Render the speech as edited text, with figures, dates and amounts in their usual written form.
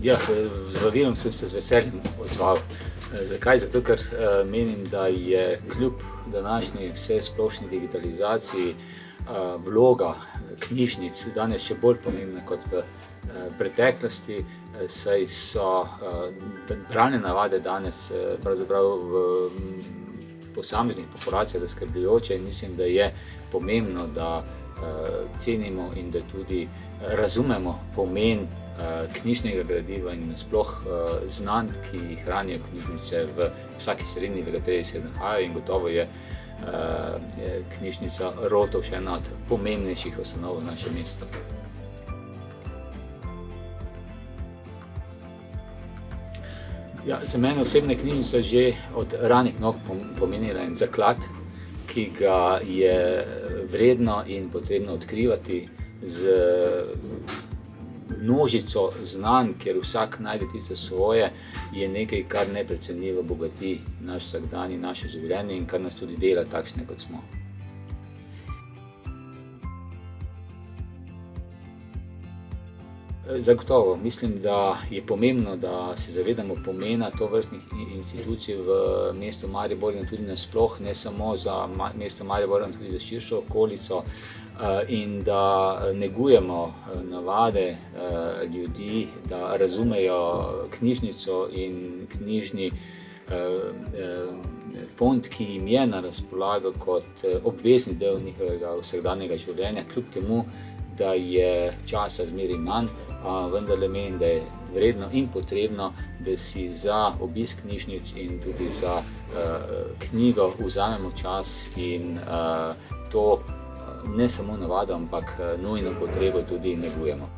Ja, z vabilom sem se z veseljem odzval. Zakaj? Zato, ker menim, da je kljub današnji vsesplošni digitalizaciji vloga knjižnic danes še bolj pomembna kot v preteklosti, saj so bralne navade danes pravzaprav v posameznih populacijah zaskrbljujoče in mislim, da je pomembno, da cenimo in da tudi razumemo pomen knjižnega gradiva in nasploh znanj, ki jih hranijo knjižnice v vsaki sredini, v kateri se nahajajo, in gotovo je knjižnica Rotovž ena od pomembnejših ustanov v našem mestu. Ja, za mene osebna knjižnica že od ranih nog pomenila en zaklad, ki ga je vredno in potrebno odkrivati z množico znanj, kjer vsak najde tisto svoje, je nekaj, kar neprecenljivo bogati naš vsakdan in naše življenje in kar nas tudi dela takšne, kot smo. Zagotovo, mislim, da je pomembno, da se zavedamo pomena tovrstnih institucij v mestu Maribor in tudi nasploh, ne samo za mesto Maribor, ampak tudi za širšo okolico, in da negujemo navade ljudi, da razumejo knjižnico in knjižni fond, ki jim je na razpolago kot obvezni del njihovega vsakdanjega življenja, kljub temu, da je časa zmeraj manj, vendarle menim, da je vredno in potrebno, da si za obisk knjižnic in tudi za knjigo vzamemo čas in to ne samo navado, ampak nujno potrebo tudi negujemo.